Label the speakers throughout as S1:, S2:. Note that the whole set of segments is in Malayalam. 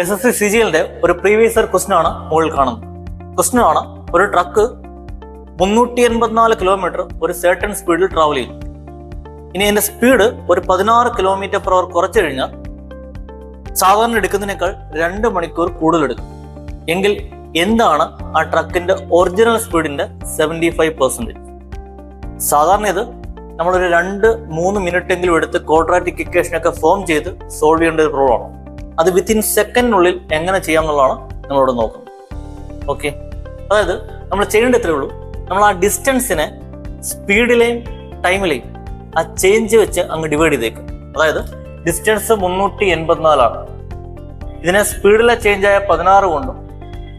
S1: SSC CGL ഒരു പ്രീവിയസ് ഇയർ ക്വസ്റ്റൻ ആണ് മുകളിൽ കാണുന്നത്. ക്വസ്റ്റൻ ആണ്, ഒരു ട്രക്ക് 384 കിലോമീറ്റർ ഒരു സർട്ടൺ സ്പീഡിൽ ട്രാവൽ ചെയ്യും. ഇനി അതിന്റെ സ്പീഡ് ഒരു 16 km/h കുറച്ചു കഴിഞ്ഞാൽ സാധാരണ എടുക്കുന്നതിനേക്കാൾ 2 മണിക്കൂർ കൂടുതൽ എടുക്കും. എങ്കിൽ എന്താണ് ആ ട്രക്കിന്റെ ഒറിജിനൽ സ്പീഡിന്റെ 75%? സാധാരണ ഇത് നമ്മളൊരു 2-3 മിനിറ്റ് എങ്കിലും എടുത്ത് ക്വാഡ്രാറ്റിക് ഇക്വേഷൻ ഒക്കെ ഫോം ചെയ്ത് സോൾവ് ചെയ്യേണ്ട ഒരു പ്രോബ്ലം ആണ്. അത് വിത്തിൻ സെക്കൻഡിനുള്ളിൽ എങ്ങനെ ചെയ്യാമെന്നുള്ളതാണ് നമ്മളിവിടെ നോക്കുന്നത്. ഓക്കെ, അതായത് നമ്മൾ ചെയ്യേണ്ട ഇത്രയേ ഉള്ളൂ. നമ്മൾ ആ ഡിസ്റ്റൻസിനെ സ്പീഡിലെയും ടൈമിലെയും ആ ചേഞ്ച് വെച്ച് അങ്ങ് ഡിവൈഡ് ചെയ്തേക്കും. അതായത് ഡിസ്റ്റൻസ് 384 ഇതിനെ സ്പീഡിലെ ചേഞ്ച് ആയ 16 കൊണ്ടും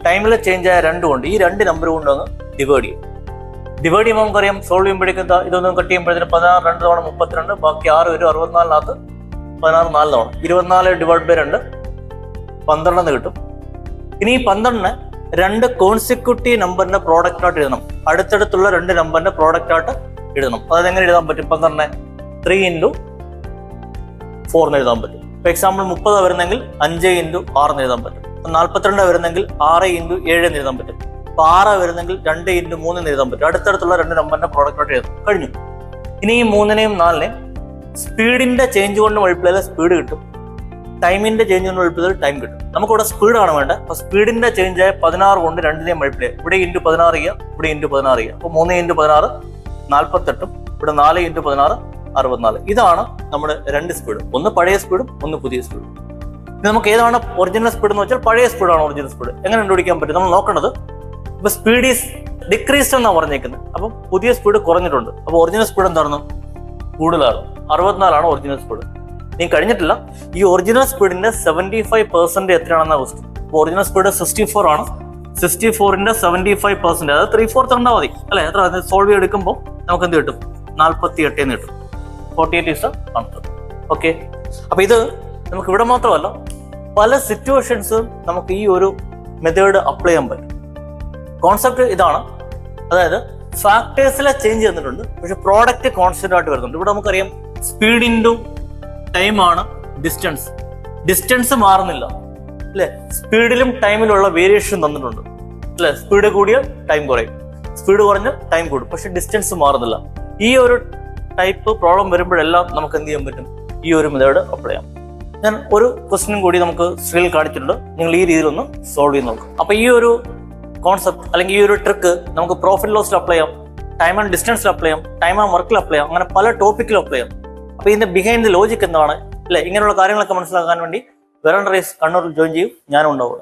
S1: ടൈമിലെ ചേഞ്ച് ആയ 2 കൊണ്ട്, ഈ 2 നമ്പർ കൊണ്ടും അങ്ങ് ഡിവൈഡ് ചെയ്യും. ഡിവൈഡ് ചെയ്യുമ്പോൾ നമുക്കറിയാം, സോൾവ് ചെയ്യുമ്പോഴേക്കും ഇതൊന്നും കട്ട് ചെയ്യുമ്പോഴത്തേന് 16 2 തവണ 32, ബാക്കി 6 വരും. 64 16 4 തവണ 24 ഡിവൈഡ് ബൈ 2 12 എന്ന് കിട്ടും. ഇനി ഈ 12 2 കോൺസിക്യൂട്ടീവ് നമ്പറിന്റെ പ്രോഡക്റ്റ് ആയിട്ട് എഴുതണം. അടുത്തടുത്തുള്ള 2 നമ്പറിന്റെ പ്രോഡക്റ്റ് ആയിട്ട് എഴുതണം. അതായത് എങ്ങനെ എഴുതാൻ പറ്റും? 12 3 × 4 എന്ന് എഴുതാൻ പറ്റും. ഫോർ എക്സാമ്പിൾ 30 വരുന്നെങ്കിൽ 5 × 6 എന്ന് എഴുതാൻ പറ്റും. 42 വരുന്നെങ്കിൽ 6 × 7 എന്ന് എഴുതാൻ പറ്റും. 6 വരുന്നെങ്കിൽ 2 × 3 എന്ന് എഴുതാൻ പറ്റും. അടുത്തടുത്തുള്ള 2 നമ്പറിന്റെ പ്രോഡക്റ്റ് ആയിട്ട് എഴുതും. കഴിഞ്ഞു. ഇനി ഈ 3നെയും 4നെയും സ്പീഡിന്റെ ചേഞ്ച് കൊണ്ട് മൾട്ടിപ്ലൈ ചെയ്താൽ സ്പീഡ് കിട്ടും, ടൈമിന്റെ ചേഞ്ച് കൊണ്ട് മൾട്ടിപ്ലൈ ചെയ്താൽ ടൈം കിട്ടും. നമുക്കിവിടെ സ്പീഡാണ് വേണ്ടത്. അപ്പൊ സ്പീഡിന്റെ ചേഞ്ച് ആയ 16 കൊണ്ട് 2നെയും മൾട്ടിപ്ലൈ ചെയ്യാം. ഇവിടെ × 16 ചെയ്യാം, ഇവിടെ × 16 ചെയ്യാം. അപ്പൊ 3 × 16 48, ഇവിടെ 4 × 16 64. ഇതാണ് നമ്മുടെ 2 സ്പീഡ്. ഒന്ന് പഴയ സ്പീഡും ഒന്ന് പുതിയ സ്പീഡും. ഇത് നമുക്ക് ഏതാണ് ഒറിജിനൽ സ്പീഡ് എന്ന് വെച്ചാൽ പഴയ സ്പീഡാണ് ഒറിജിനൽ സ്പീഡ്. എങ്ങനെ കണ്ടുപിടിക്കാൻ പറ്റും? നമ്മൾ നോക്കേണ്ടത്, ഇപ്പൊ സ്പീഡ് ഈസ് ഡിക്രീസ്ഡ് എന്നാണ് പറഞ്ഞേക്കുന്നത്. അപ്പം പുതിയ സ്പീഡ് കുറഞ്ഞിട്ടുണ്ട്. അപ്പൊ ഒറിജിനൽ സ്പീഡ് എന്താണെന്ന് കൂടുതലാണ്. 64 ഒറിജിനൽ സ്പീഡ്. നീ കഴിഞ്ഞിട്ടില്ല. ഈ ഒറിജിനൽ സ്പീഡിന്റെ 75% എത്രയാണെന്ന ക്വസ്റ്റ്യൻ. അപ്പോൾ ഒറിജിനൽ സ്പീഡ് 64 ആണ്. 64ന്റെ 75%, അതായത് 3/4 കണ്ടാൽ മതി അല്ലെ? എത്ര സോൾവ് ചെയ്തെടുക്കുമ്പോൾ നമുക്ക് എന്ത് കിട്ടും? 48 എന്ന് കിട്ടും. 48 is the answer. ഓക്കെ, അപ്പൊ ഇത് നമുക്ക് ഇവിടെ മാത്രമല്ല, പല സിറ്റുവേഷൻസും നമുക്ക് ഈ ഒരു മെത്തേഡ് അപ്ലൈ ചെയ്യാൻ പറ്റും. കോൺസെപ്റ്റ് ഇതാണ്. അതായത് ഫാക്ടേഴ്സിലെ ചേഞ്ച് തന്നിട്ടുണ്ട്, പക്ഷെ പ്രോഡക്റ്റ് കോൺസ്റ്റന്റ് ആയിട്ട് വരുന്നുണ്ട്. ഇവിടെ നമുക്കറിയാം, സ്പീഡ് ഇൻറ്റു ടൈം ആണ് ഡിസ്റ്റൻസ്. ഡിസ്റ്റൻസ് മാറുന്നില്ല അല്ലെ? സ്പീഡിലും ടൈമിലുള്ള വേരിയേഷൻ തന്നിട്ടുണ്ട് അല്ലെ? സ്പീഡ് കൂടിയ ടൈം കുറയും, സ്പീഡ് കുറഞ്ഞ ടൈം കൂടും, പക്ഷെ ഡിസ്റ്റൻസ് മാറുന്നില്ല. ഈ ഒരു ടൈപ്പ് പ്രോബ്ലം വരുമ്പോഴെല്ലാം നമുക്ക് എന്ത് ചെയ്യാൻ പറ്റും? ഈ ഒരു മെത്തേഡ് അപ്ലൈ ചെയ്യാം. ഞാൻ ഒരു ക്വസ്റ്റ്യനും കൂടി നമുക്ക് സ്ക്രീനിൽ കാണിച്ചിട്ടുണ്ട്. നിങ്ങൾ ഈ രീതിയിലൊന്ന് സോൾവ് ചെയ്ത് നോക്കും. അപ്പൊ ഈ ഒരു കോൺസെപ്റ്റ് അല്ലെങ്കിൽ ഈ ഒരു ട്രിക്ക് നമുക്ക് പ്രോഫിറ്റ് ലോസിൽ അപ്ലൈ ചെയ്യാം, ടൈം ആൻഡ് ഡിസ്റ്റൻസിൽ അപ്ലൈ ചെയ്യാം, ടൈം ആൻഡ് വർക്കിൽ അപ്ലൈ ചെയ്യാം, അങ്ങനെ പല ടോപ്പിക്കിലും അപ്ലൈ ചെയ്യാം. അപ്പൊ ഇതിന്റെ ബിഹൈൻഡ് ദി ലോജിക് എന്താണ് അല്ലെ? ഇങ്ങനെയുള്ള കാര്യങ്ങളൊക്കെ മനസ്സിലാക്കാൻ വേണ്ടി വെറൺ റേസ് കണ്ണൂരിൽ ജോയിൻ ചെയ്യും. ഞാനും ഉണ്ടാവുക.